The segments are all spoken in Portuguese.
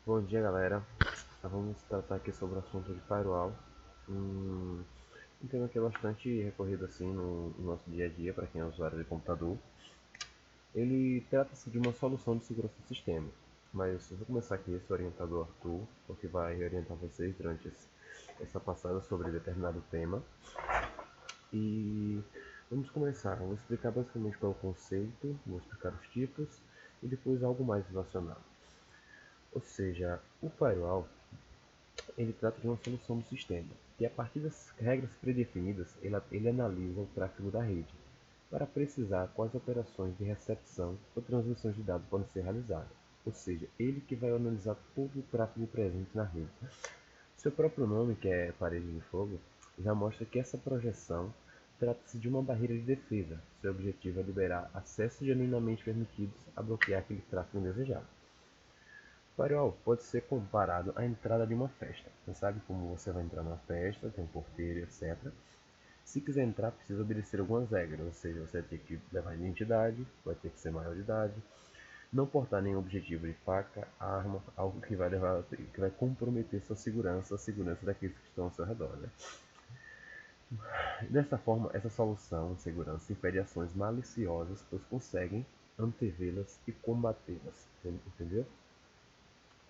Bom dia, galera. Vamos tratar aqui sobre o assunto de firewall. Um, um tema que é bastante recorrido assim no nosso dia a dia para quem é usuário de computador. Ele trata-se de uma solução de segurança do sistema, mas eu vou começar aqui esse orientador Arthur, porque vai orientar vocês durante essa passada sobre determinado tema. E vamos começar. Eu vou explicar basicamente qual é o conceito, vou explicar os tipos e depois algo mais relacionado. Ou seja, o firewall ele trata de uma solução do sistema, que a partir das regras predefinidas, ele analisa o tráfego da rede, para precisar quais operações de recepção ou transmissão de dados podem ser realizadas. Ou seja, ele que vai analisar todo o tráfego presente na rede. Seu próprio nome, que é parede de fogo, já mostra que essa projeção trata-se de uma barreira de defesa. Seu objetivo é liberar acessos genuinamente permitidos a bloquear aquele tráfego indesejado. Firewall pode ser comparado à entrada de uma festa. Você sabe como você vai entrar na festa, tem um porteiro, etc. Se quiser entrar, precisa obedecer algumas regras, ou seja, você vai ter que levar identidade, vai ter que ser maior de idade, não portar nenhum objetivo de faca, arma, algo que vai levar, que vai comprometer sua segurança, a segurança daqueles que estão ao seu redor, né? Dessa forma, essa solução de segurança impede ações maliciosas, pois conseguem antevê-las e combatê-las, entendeu?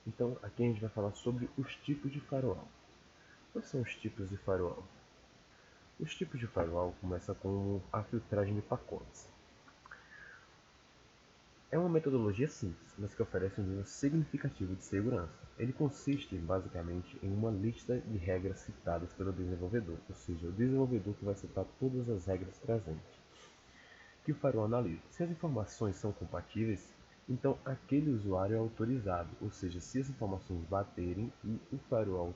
Então, aqui a gente vai falar sobre os tipos de firewall. Quais são os tipos de firewall? Os tipos de firewall começam com a filtragem de pacotes. É uma metodologia simples, mas que oferece um nível significativo de segurança. Ele consiste, basicamente, em uma lista de regras citadas pelo desenvolvedor, ou seja, o desenvolvedor que vai citar todas as regras presentes, que o firewall analisa. Se as informações são compatíveis, então aquele usuário é autorizado, ou seja, se as informações baterem, o firewall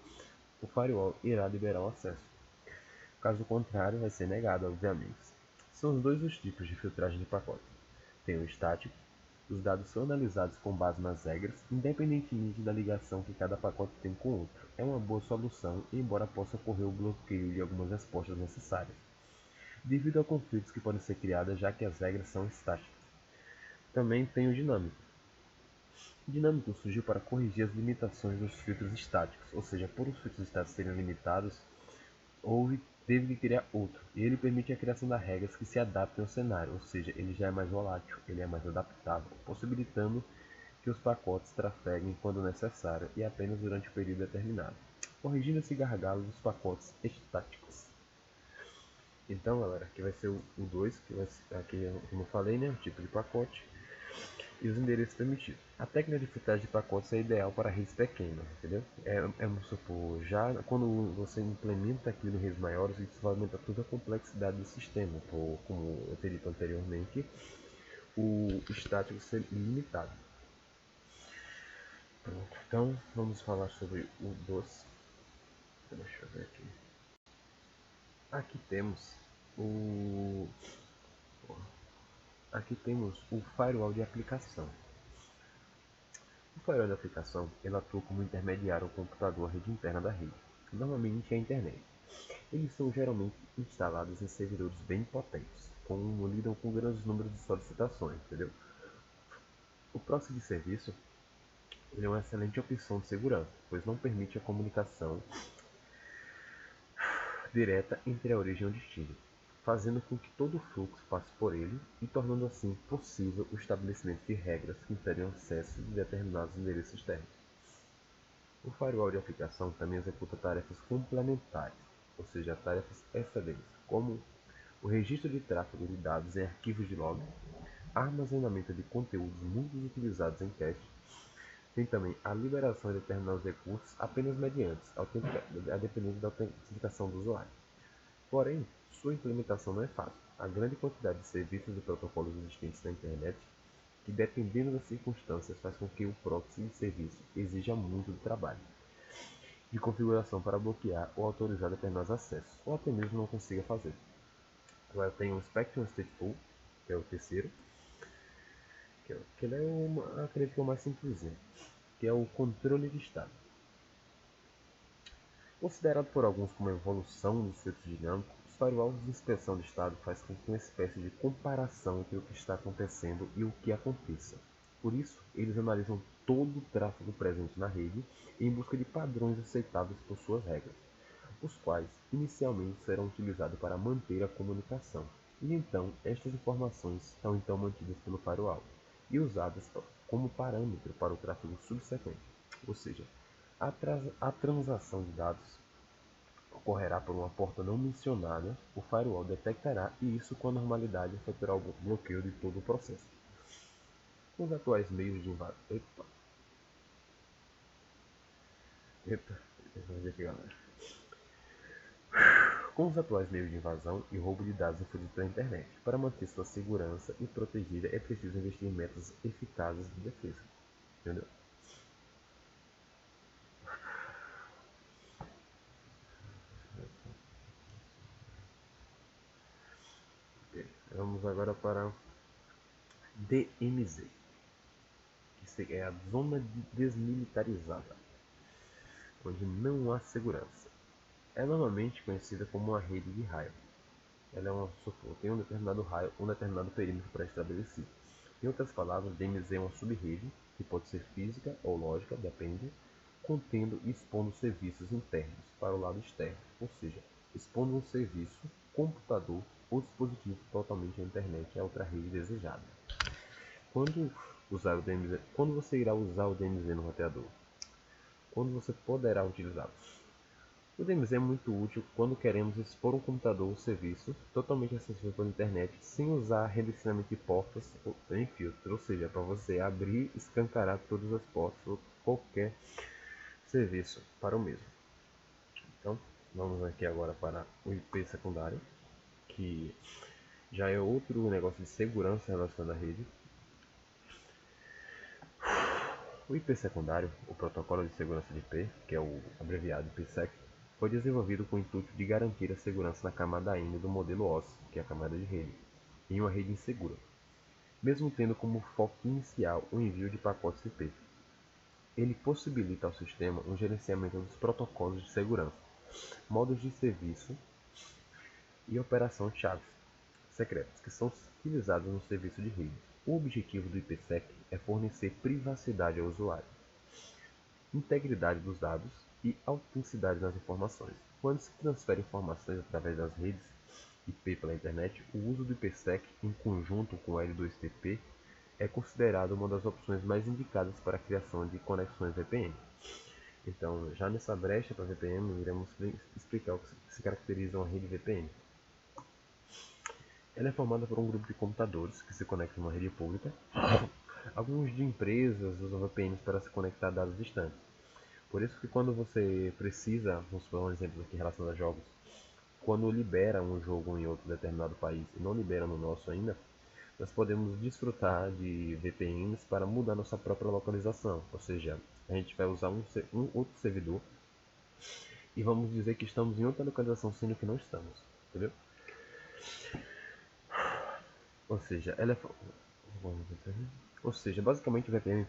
irá liberar o acesso. Caso contrário, vai ser negado, obviamente. São os dois os tipos de filtragem de pacote. Tem o estático, os dados são analisados com base nas regras, independentemente da ligação que cada pacote tem com o outro. É uma boa solução, embora possa ocorrer o bloqueio de algumas respostas necessárias, devido a conflitos que podem ser criados já que as regras são estáticas. Também tem o dinâmico. O dinâmico surgiu para corrigir as limitações dos filtros estáticos, ou seja, por os filtros estáticos serem limitados, teve que criar outro, e ele permite a criação de regras que se adaptem ao cenário, ou seja, ele já é mais volátil, ele é mais adaptável, possibilitando que os pacotes trafeguem quando necessário e apenas durante um período determinado, corrigindo esse gargalo dos pacotes estáticos. Então, galera, aqui vai ser o 2, que vai ser, aqui, como eu falei, né, o tipo de pacote e os endereços permitidos. A técnica de filtragem de pacotes é ideal para redes pequenas, entendeu? Vamos supor, já quando você implementa aquilo em redes maiores, isso vai aumentar toda a complexidade do sistema, como eu teria dito anteriormente, o estático ser limitado. Pronto, então vamos falar sobre o DOS. Deixa eu ver aqui. Aqui temos o aqui temos o firewall de aplicação. O firewall de aplicação ele atua como intermediário ao computador à rede interna da rede, normalmente a internet. Eles são geralmente instalados em servidores bem potentes, lidam com grandes números de solicitações, entendeu? O proxy de serviço ele é uma excelente opção de segurança, pois não permite a comunicação direta entre a origem e o destino, fazendo com que todo o fluxo passe por ele e tornando assim possível o estabelecimento de regras que impedem o acesso de determinados endereços externos. O firewall de aplicação também executa tarefas complementares, ou seja, tarefas excelentes, como o registro de tráfego de dados em arquivos de log, armazenamento de conteúdos muitos utilizados em cache. Tem também a liberação de determinados recursos apenas mediante a dependência da autenticação do usuário. Porém, sua implementação não é fácil. A grande quantidade de serviços e protocolos existentes na internet, que dependendo das circunstâncias faz com que o proxy de serviço exija muito do trabalho de configuração para bloquear ou autorizar determinados acessos, ou até mesmo não consiga fazer. Agora tem o Spectrum Stateful, que é o terceiro, que ele é acredito que é o mais simplesinho, que é o controle de estado. Considerado por alguns como a evolução dos filtros dinâmicos, os firewalls de inspeção de estado faz com que uma espécie de comparação entre o que está acontecendo e o que aconteça. Por isso, eles analisam todo o tráfego presente na rede em busca de padrões aceitáveis por suas regras, os quais inicialmente serão utilizados para manter a comunicação. E então, estas informações são então mantidas pelo firewall e usadas como parâmetro para o tráfego subsequente. Ou seja, a transação de dados ocorrerá por uma porta não mencionada, o firewall detectará e isso com a normalidade efetuará o bloqueio de todo o processo. Com os atuais meios de invasão. Com os atuais meios de invasão e roubo de dados difundidos pela internet, para manter sua segurança e protegida é preciso investir em métodos eficazes de defesa. Entendeu? Vamos agora para DMZ, que é a zona desmilitarizada, onde não há segurança. É normalmente conhecida como uma rede de raio. Ela é tem um determinado perímetro pré-estabelecido. Em outras palavras, DMZ é uma subrede, que pode ser física ou lógica, depende, contendo e expondo serviços internos para o lado externo, ou seja, expondo um serviço, computador ou dispositivo totalmente à internet e a outra rede desejada. Quando você irá usar o DMZ no roteador? Quando você poderá utilizá-lo? O DMZ é muito útil quando queremos expor um computador ou serviço totalmente acessível pela internet sem usar redirecionamento de portas ou sem filtro, ou seja, para você abrir e escancarar todas as portas ou qualquer serviço para o mesmo. Então, vamos aqui agora para o IP secundário, que já é outro negócio de segurança relacionado à rede. O IP secundário, o Protocolo de Segurança de IP, que é o abreviado IPsec, foi desenvolvido com o intuito de garantir a segurança na camada M do modelo OS, que é a camada de rede, em uma rede insegura, mesmo tendo como foco inicial o envio de pacotes IP. Ele possibilita ao sistema um gerenciamento dos protocolos de segurança, modos de serviço e operação-chave secretos, que são utilizados no serviço de rede. O objetivo do IPsec é fornecer privacidade ao usuário, integridade dos dados e autenticidade das informações. Quando se transfere informações através das redes IP pela internet, o uso do IPsec em conjunto com o L2TP é considerado uma das opções mais indicadas para a criação de conexões VPN. Então, já nessa brecha para VPN, iremos explicar o que se caracteriza uma rede VPN. Ela é formada por um grupo de computadores que se conectam a uma rede pública. Alguns de empresas usam VPNs para se conectar a dados distantes. Por isso que quando você precisa, vamos supor um exemplo aqui relacionado a jogos, quando libera um jogo em outro determinado país e não libera no nosso ainda, nós podemos desfrutar de VPNs para mudar nossa própria localização. Ou seja, a gente vai usar um outro servidor e vamos dizer que estamos em outra localização sendo que não estamos, entendeu? Ou seja, basicamente o VPN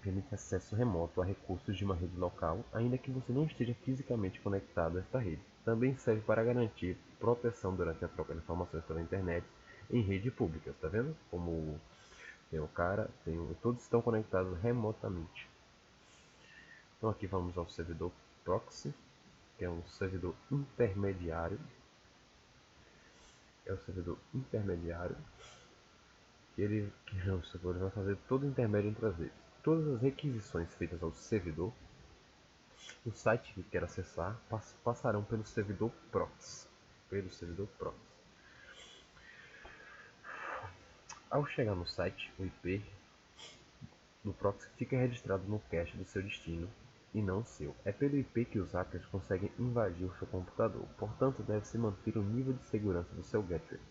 permite acesso remoto a recursos de uma rede local, ainda que você não esteja fisicamente conectado a esta rede. Também serve para garantir proteção durante a troca de informações pela internet em rede pública, tá vendo? Como todos estão conectados remotamente. Então aqui vamos ao servidor proxy, que é um servidor intermediário. É o servidor intermediário ele vai fazer todo o intermédio entre as redes. Todas as requisições feitas ao servidor, o site que quer acessar, passarão pelo servidor proxy. Ao chegar no site, o IP do proxy fica registrado no cache do seu destino e não o seu. É pelo IP que os hackers conseguem invadir o seu computador, portanto deve-se manter o nível de segurança do seu gateway.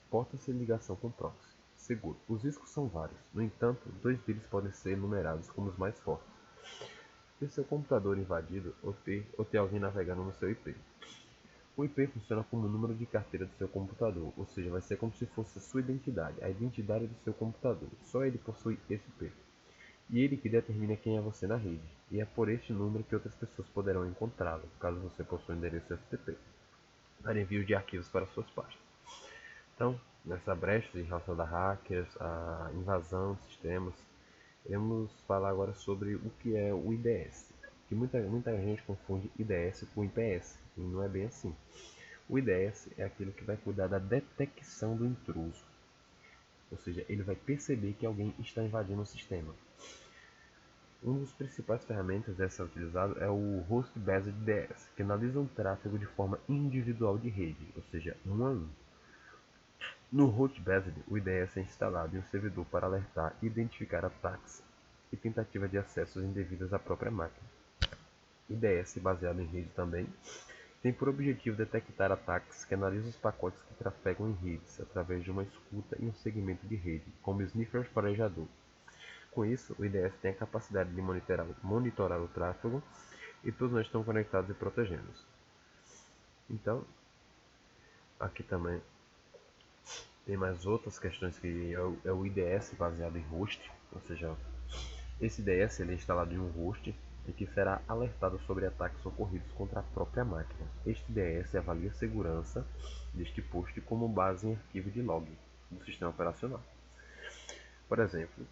Porta-se ligação com proxy. Seguro. Os riscos são vários, no entanto, dois deles podem ser enumerados como os mais fortes. Ter seu computador invadido ou ter alguém navegando no seu IP. O IP funciona como o número de carteira do seu computador, ou seja, vai ser como se fosse a sua identidade, a identidade do seu computador. Só ele possui esse IP. E ele que determina quem é você na rede. E é por este número que outras pessoas poderão encontrá-lo, caso você possua um endereço FTP, para envio de arquivos para suas pastas. Então, nessa brecha de relação a hackers, a invasão de sistemas, Vamos falar agora sobre o que é o IDS, que muita gente confunde IDS com IPS, e não é bem assim. O IDS é aquele que vai cuidar da detecção do intruso, ou seja, ele vai perceber que alguém está invadindo o sistema. Um dos principais ferramentas a ser utilizado é o Host Based IDS, que analisa o tráfego de forma individual de rede, ou seja, um a um. No Host Based, o IDS é instalado em um servidor para alertar e identificar ataques e tentativa de acessos indevidas à própria máquina. IDS, baseado em rede também, tem por objetivo detectar ataques que analisam os pacotes que trafegam em redes através de uma escuta e um segmento de rede, como sniffer farejador. Com isso, o IDS tem a capacidade de monitorar o tráfego e todos nós estamos conectados e protegendo-nos. Então, aqui também tem mais outras questões que é o IDS baseado em host, ou seja, esse IDS ele é instalado em um host e que será alertado sobre ataques ocorridos contra a própria máquina. Este IDS avalia a segurança deste post como base em arquivo de log do sistema operacional. Por exemplo,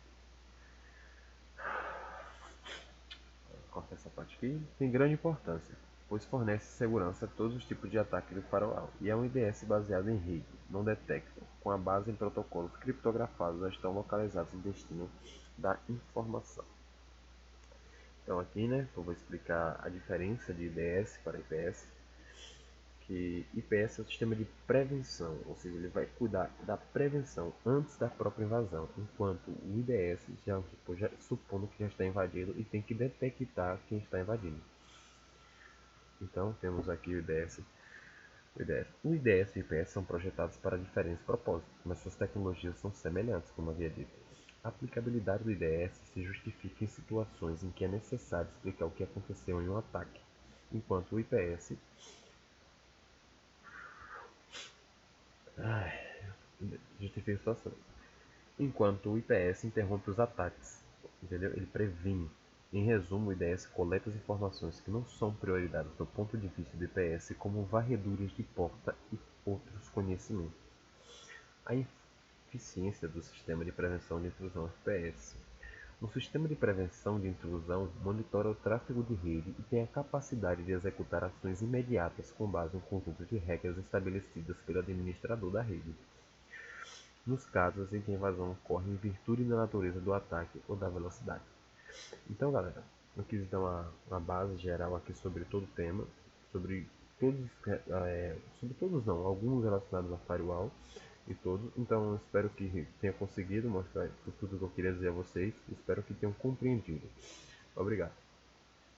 corta essa parte aqui, tem grande importância, pois fornece segurança a todos os tipos de ataque do firewall e é um IDS baseado em rede, não detecta, com a base em protocolos criptografados estão localizados no destino da informação. Então aqui, né, eu vou explicar a diferença de IDS para IPS, que IPS é o sistema de prevenção, ou seja, ele vai cuidar da prevenção antes da própria invasão, enquanto o IDS já supondo que já está invadido e tem que detectar quem está invadindo. Então temos aqui o IDS. O IDS e o IPS são projetados para diferentes propósitos, mas suas tecnologias são semelhantes, como havia dito. A aplicabilidade do IDS se justifica em situações em que é necessário explicar o que aconteceu em um ataque, enquanto o IPS justifica situações, enquanto o IPS interrompe os ataques, entendeu? Ele previne. Em resumo, o IDS coleta as informações que não são prioridades do ponto de vista do IPS, como varreduras de porta e outros conhecimentos. A eficiência do sistema de prevenção de intrusão FPS. Um sistema de prevenção de intrusão monitora o tráfego de rede e tem a capacidade de executar ações imediatas com base em um conjunto de regras estabelecidas pelo administrador da rede, nos casos em que a invasão ocorre em virtude da natureza do ataque ou da velocidade. Então, galera, eu quis dar uma base geral aqui sobre todo o tema, sobre todos, sobre todos não, alguns relacionados a firewall e todos. Então, eu espero que tenha conseguido mostrar tudo que eu queria dizer a vocês. Espero que tenham compreendido. Obrigado.